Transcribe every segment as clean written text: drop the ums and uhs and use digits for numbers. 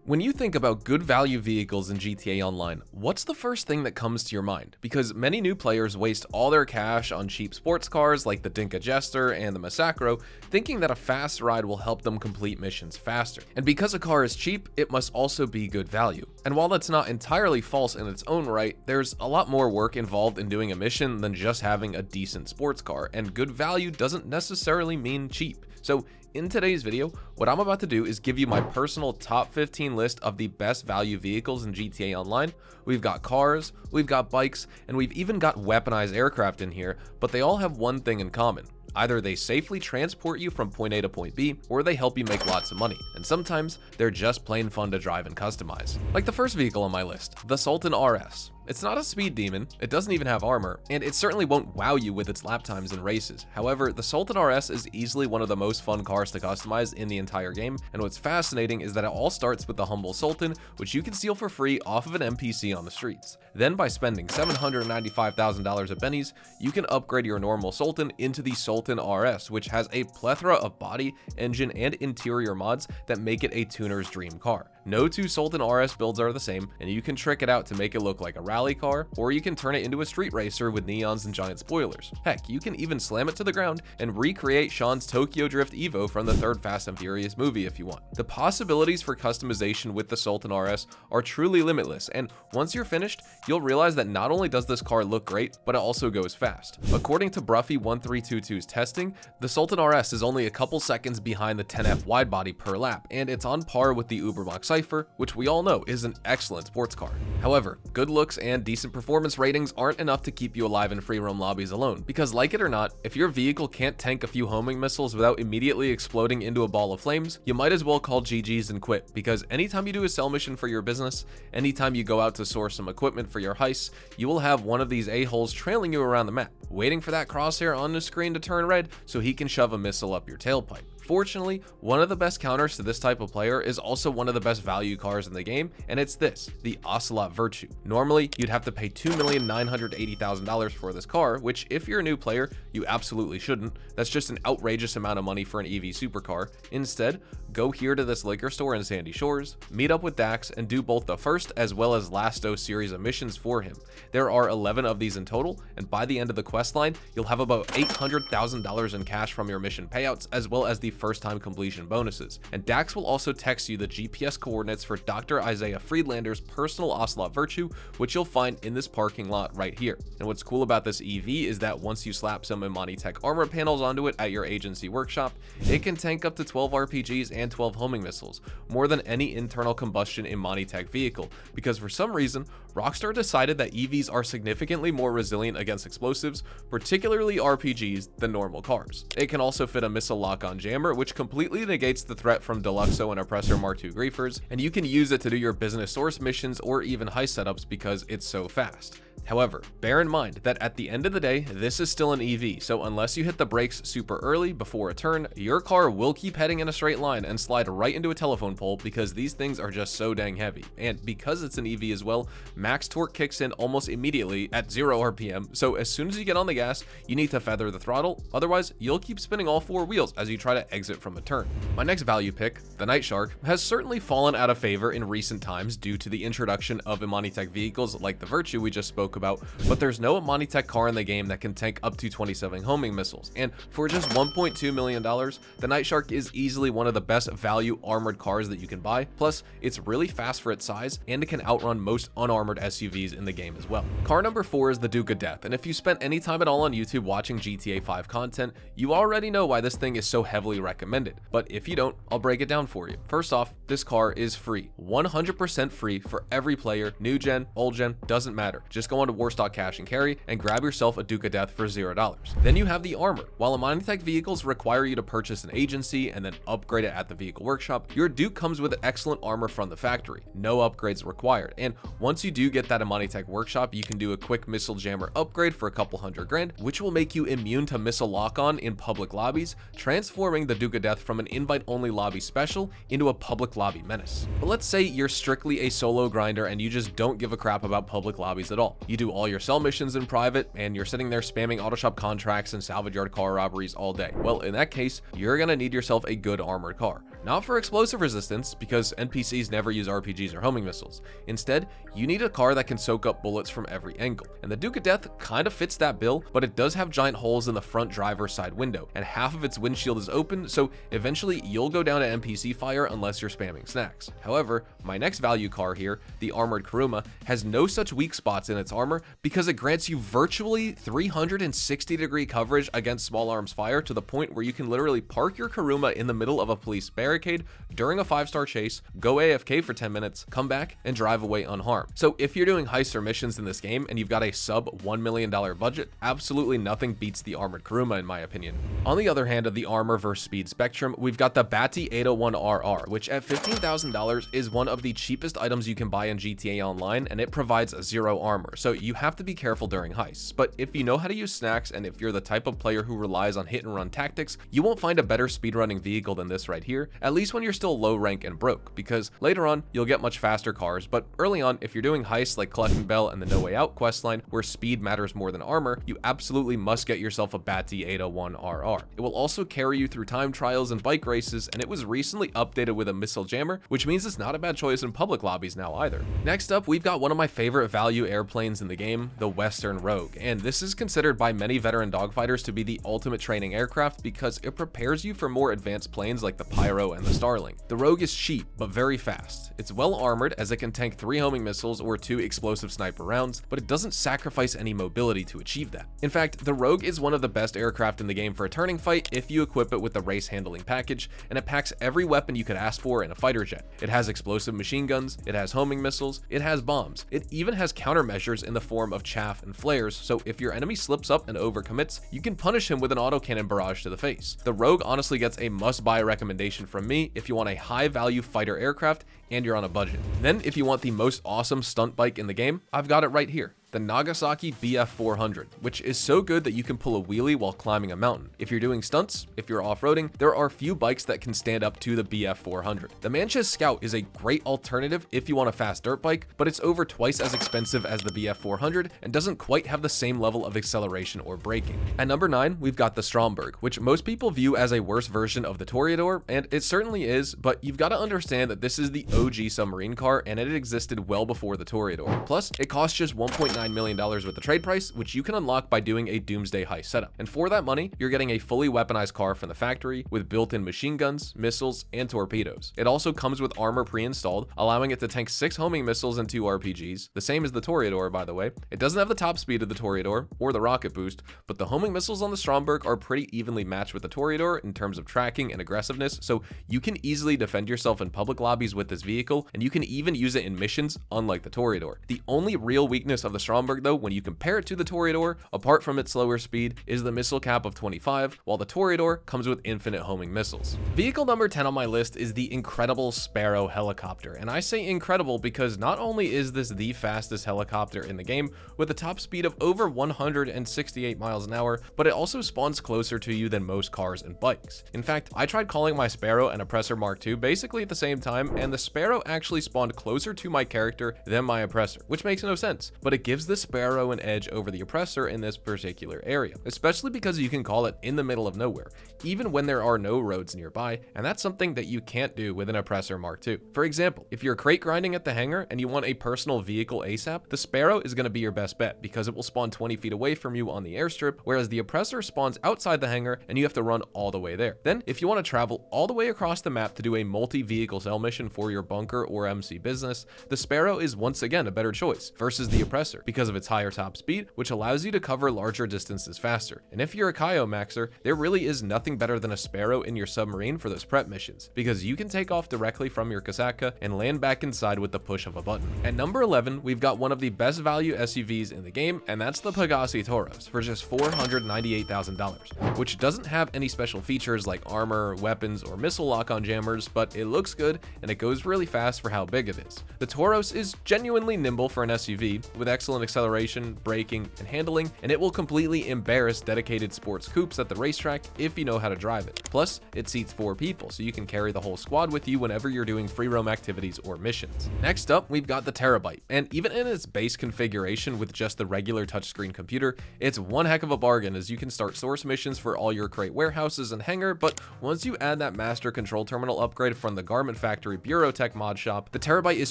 When you think about good value vehicles in GTA Online, what's the first thing that comes to your mind? Because many new players waste all their cash on cheap sports cars like the Dinka Jester and the Massacro, thinking that a fast ride will help them complete missions faster. And because a car is cheap, it must also be good value. And while that's not entirely false in its own right, there's a lot more work involved in doing a mission than just having a decent sports car, and good value doesn't necessarily mean cheap. So in today's video, what I'm about to do is give you my personal top 15 list of the best value vehicles in GTA Online. We've got cars, we've got bikes, and we've even got weaponized aircraft in here, but they all have one thing in common. Either they safely transport you from point A to point B, or they help you make lots of money. And sometimes they're just plain fun to drive and customize. Like the first vehicle on my list, the Sultan RS. It's not a speed demon, it doesn't even have armor, and it certainly won't wow you with its lap times in races. However, the Sultan RS is easily one of the most fun cars to customize in the entire game, and what's fascinating is that it all starts with the humble Sultan, which you can steal for free off of an NPC on the streets. Then by spending $795,000 of bennies, you can upgrade your normal Sultan into the Sultan RS, which has a plethora of body, engine, and interior mods that make it a tuner's dream car. No two Sultan RS builds are the same, and you can trick it out to make it look like a rally car, or you can turn it into a street racer with neons and giant spoilers. Heck, you can even slam it to the ground and recreate Sean's Tokyo Drift Evo from the third Fast and Furious movie if you want. The possibilities for customization with the Sultan RS are truly limitless, and once you're finished, you'll realize that not only does this car look great, but it also goes fast. According to Bruffy1322's testing, the Sultan RS is only a couple seconds behind the 10F widebody per lap, and it's on par with the Ubermax Cypher, which we all know is an excellent sports car. However, good looks and decent performance ratings aren't enough to keep you alive in free roam lobbies alone, because like it or not, if your vehicle can't tank a few homing missiles without immediately exploding into a ball of flames, you might as well call GG's and quit, because anytime you do a sell mission for your business, anytime you go out to source some equipment for your heists, you will have one of these a-holes trailing you around the map, waiting for that crosshair on the screen to turn red so he can shove a missile up your tailpipe. Fortunately, one of the best counters to this type of player is also one of the best value cars in the game, and it's this, the Ocelot Virtue. Normally, you'd have to pay $2,980,000 for this car, which if you're a new player, you absolutely shouldn't. That's just an outrageous amount of money for an EV supercar. Instead, go here to this liquor store in Sandy Shores, meet up with Dax, and do both the first as well as last dose series of missions for him. There are 11 of these in total, and by the end of the quest line, you'll have about $800,000 in cash from your mission payouts, as well as the first time completion bonuses. And Dax will also text you the GPS coordinates for Dr. Isaiah Friedlander's personal Ocelot Virtue, which you'll find in this parking lot right here. And what's cool about this EV is that once you slap some Imani Tech armor panels onto it at your agency workshop, it can tank up to 12 RPGs and 12 homing missiles, more than any internal combustion Imani Tech vehicle, because for some reason, Rockstar decided that EVs are significantly more resilient against explosives, particularly RPGs, than normal cars. It can also fit a missile lock-on jammer, which completely negates the threat from Deluxo and Oppressor Mark II griefers, and you can use it to do your business source missions or even heist setups because it's so fast. However, bear in mind that at the end of the day, this is still an EV, so unless you hit the brakes super early before a turn, your car will keep heading in a straight line and slide right into a telephone pole because these things are just so dang heavy. And because it's an EV as well, max torque kicks in almost immediately at 0 RPM, so as soon as you get on the gas, you need to feather the throttle, otherwise you'll keep spinning all four wheels as you try to exit from a turn. My next value pick, the nightshark, has certainly fallen out of favor in recent times due to the introduction of Imani Tech vehicles like the Virtue we just spoke about, but there's no Imani Tech car in the game that can tank up to 27 homing missiles, and for just $1.2 million, the nightshark is easily one of the best value armored cars that you can buy, plus it's really fast for its size, and it can outrun most unarmored SUVs in the game as well. Car number 4 is the Duke of Death, and if you spent any time at all on YouTube watching GTA 5 content, you already know why this thing is so heavily recommended, but if you don't, I'll break it down for you. First off, this car is free, 100% free for every player, new gen, old gen, doesn't matter. Just go on to Warstock Cash and Carry and grab yourself a Duke of Death for $0. Then you have the armor. While Imani Tech vehicles require you to purchase an agency and then upgrade it at the vehicle workshop, your Duke comes with excellent armor from the factory, no upgrades required. And once you do get that Imani Tech workshop, you can do a quick missile jammer upgrade for a couple $100,000, which will make you immune to missile lock-on in public lobbies, transforming the Duke of Death from an invite-only lobby special into a public lobby menace. But let's say you're strictly a solo grinder and you just don't give a crap about public lobbies at all. You do all your sell missions in private, and you're sitting there spamming auto shop contracts and salvage yard car robberies all day. Well, in that case, you're gonna need yourself a good armored car. Not for explosive resistance, because NPCs never use RPGs or homing missiles. Instead, you need a car that can soak up bullets from every angle. And the Duke of Death kind of fits that bill, but it does have giant holes in the front driver's side window, and half of its windshield is open, so eventually you'll go down to NPC fire unless you're spamming snacks. However, my next value car here, the armored Karuma, has no such weak spots in its armor because it grants you virtually 360-degree coverage against small arms fire, to the point where you can literally park your Karuma in the middle of a police barricade during a 5-star chase, go AFK for 10 minutes, come back, and drive away unharmed. So if you're doing heists or missions in this game and you've got a sub $1 million budget, absolutely nothing beats the armored Karuma in my opinion. On the other hand of the armor versus speed spectrum, we've got the Bati 801RR, which at $15,000 is one of the cheapest items you can buy in GTA Online, and it provides 0 armor, so you have to be careful during heists. But if you know how to use snacks, and if you're the type of player who relies on hit and run tactics, you won't find a better speedrunning vehicle than this right here, at least when you're still low rank and broke, because later on you'll get much faster cars, but early on, if you're doing heists like collecting Bell and the No Way Out questline, where speed matters more than armor, you absolutely must get yourself a Bati 801RR. It will also carry you through time trials and bike races, and it was recently updated with a missile jammer, which means it's not a bad choice in public lobbies now either. Next up, we've got one of my favorite value airplanes in the game, the Western Rogue, and this is considered by many veteran dogfighters to be the ultimate training aircraft because it prepares you for more advanced planes like the Pyro and the Starling. The Rogue is cheap, but very fast. It's well armored as it can tank 3 homing missiles or 2 explosive sniper rounds, but it doesn't sacrifice any mobility to achieve that. In fact, the Rogue is one of the best aircraft in the game for a turning fight if you equip it with the race handling package, and it packs every weapon you could ask for in a fighter jet. It has explosive machine guns, it has homing missiles, it has bombs, it even has countermeasures in the form of chaff and flares, so if your enemy slips up and overcommits, you can punish him with an autocannon barrage to the face. The Rogue honestly gets a must-buy recommendation from me if you want a high-value fighter aircraft and you're on a budget. Then, if you want the most awesome stunt bike in the game, I've got it right here. The Nagasaki BF400, which is so good that you can pull a wheelie while climbing a mountain. If you're doing stunts, if you're off-roading, there are few bikes that can stand up to the BF400. The Manchester Scout is a great alternative if you want a fast dirt bike, but it's over twice as expensive as the BF400 and doesn't quite have the same level of acceleration or braking. At number 9, we've got the Stromberg, which most people view as a worse version of the Toreador, and it certainly is, but you've got to understand that this is the OG submarine car and it existed well before the Toreador. Plus, it costs just $1.9 million with the trade price, which you can unlock by doing a doomsday heist setup. And for that money, you're getting a fully weaponized car from the factory with built-in machine guns, missiles, and torpedoes. It also comes with armor pre-installed, allowing it to tank 6 homing missiles and 2 RPGs, the same as the Toreador, by the way. It doesn't have the top speed of the Toreador or the rocket boost, but the homing missiles on the Stromberg are pretty evenly matched with the Toreador in terms of tracking and aggressiveness, so you can easily defend yourself in public lobbies with this vehicle, and you can even use it in missions, unlike the Toreador. The only real weakness of the Stromberg, though, when you compare it to the Toreador, apart from its slower speed, is the missile cap of 25, while the Toreador comes with infinite homing missiles. Vehicle number 10 on my list is the incredible Sparrow helicopter, and I say incredible because not only is this the fastest helicopter in the game with a top speed of over 168 miles an hour, but it also spawns closer to you than most cars and bikes. In fact, I tried calling my Sparrow an Oppressor Mark II basically at the same time, and the Sparrow actually spawned closer to my character than my Oppressor, which makes no sense, but it gives the Sparrow an edge over the Oppressor in this particular area, especially because you can call it in the middle of nowhere, even when there are no roads nearby, and that's something that you can't do with an Oppressor Mark II. For example, if you're crate grinding at the hangar and you want a personal vehicle ASAP, the Sparrow is going to be your best bet because it will spawn 20 feet away from you on the airstrip, whereas the Oppressor spawns outside the hangar and you have to run all the way there. Then, if you want to travel all the way across the map to do a multi-vehicle sell mission for your bunker or MC business, the Sparrow is once again a better choice versus the Oppressor because of its higher top speed, which allows you to cover larger distances faster. And if you're a Kaio maxer, there really is nothing better than a Sparrow in your submarine for those prep missions, because you can take off directly from your Kosatka and land back inside with the push of a button. At number 11, we've got one of the best value SUVs in the game, and that's the Pegassi Tauros for just $498,000, which doesn't have any special features like armor, weapons, or missile lock-on jammers, but it looks good and it goes really fast for how big it is. The Tauros is genuinely nimble for an SUV with excellent excellent acceleration, braking, and handling, and it will completely embarrass dedicated sports coupes at the racetrack if you know how to drive it. Plus, it seats 4 people, so you can carry the whole squad with you whenever you're doing free roam activities or missions. Next up, we've got the Terabyte, and even in its base configuration with just the regular touchscreen computer, it's one heck of a bargain as you can start source missions for all your crate warehouses and hangar, but once you add that master control terminal upgrade from the Garment Factory Bureautech mod shop, the Terabyte is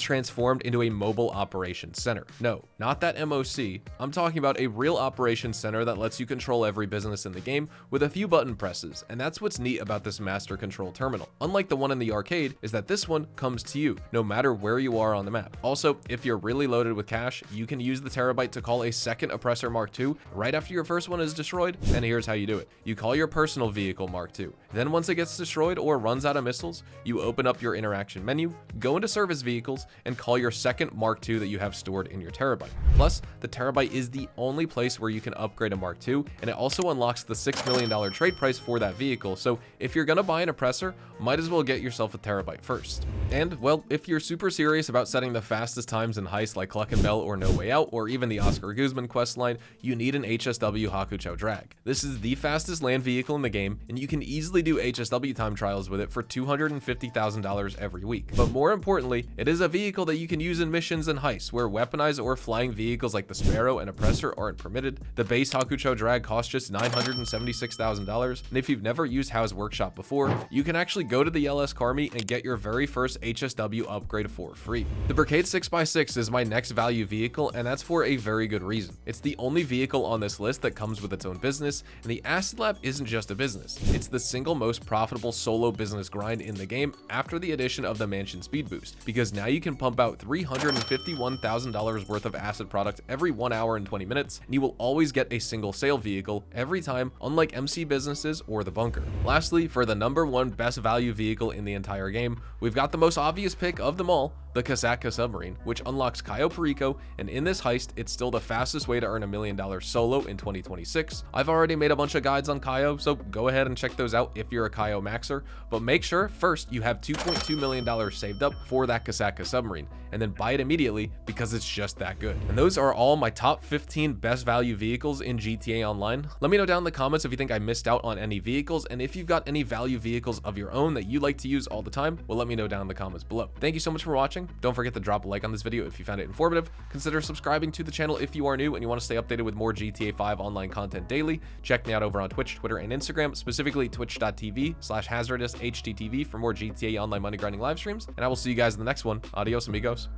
transformed into a mobile operations center. No, not that MOC, I'm talking about a real operations center that lets you control every business in the game with a few button presses, and that's what's neat about this master control terminal. Unlike the one in the arcade, is that this one comes to you, no matter where you are on the map. Also, if you're really loaded with cash, you can use the Terabyte to call a second Oppressor Mark II right after your first one is destroyed, and here's how you do it. You call your personal vehicle Mark II. Then once it gets destroyed or runs out of missiles, you open up your interaction menu, go into service vehicles, and call your second Mark II that you have stored in your Terabyte. Plus, the Terabyte is the only place where you can upgrade a Mark II, and it also unlocks the $6 million trade price for that vehicle, so if you're gonna buy an Oppressor, might as well get yourself a Terabyte first. And, well, if you're super serious about setting the fastest times in heists like Cluck and Bell or No Way Out, or even the Oscar Guzman questline, you need an HSW Hakuchou Drag. This is the fastest land vehicle in the game, and you can easily do HSW time trials with it for $250,000 every week. But more importantly, it is a vehicle that you can use in missions and heists where weaponized or flying vehicles like the Sparrow and Oppressor aren't permitted. The base Hakuchou Drag costs just $976,000, and if you've never used Howe's Workshop before, you can actually go to the LS Car Meet and get your very first HSW upgrade for free. The Brickade 6x6 is my next value vehicle, and that's for a very good reason. It's the only vehicle on this list that comes with its own business, and the Acid Lab isn't just a business. It's the single most profitable solo business grind in the game after the addition of the Mansion Speed Boost, because now you can pump out $351,000 worth of acid product every 1 hour and 20 minutes, and you will always get a single sale vehicle every time, unlike MC Businesses or the Bunker. Lastly, for the #1 best value vehicle in the entire game, we've got the most obvious pick of them all, the Kosatka submarine, which unlocks Cayo Perico, and in this heist, it's still the fastest way to earn $1 million solo in 2026. I've already made a bunch of guides on Cayo, so go ahead and check those out if you're a Cayo maxer, but make sure first you have $2.2 million saved up for that Kosatka submarine, and then buy it immediately because it's just that good. And those are all my top 15 best value vehicles in GTA Online. Let me know down in the comments if you think I missed out on any vehicles, and if you've got any value vehicles of your own that you like to use all the time, well, let me know down in the comments below. Thank you so much for watching. Don't forget to drop a like on this video if you found it informative. Consider subscribing to the channel if you are new and you want to stay updated with more GTA 5 online content daily. Check me out over on Twitch, Twitter, and Instagram, specifically twitch.tv/hazardoushtv for more GTA Online money grinding live streams. And I will see you guys in the next one. Adios, amigos.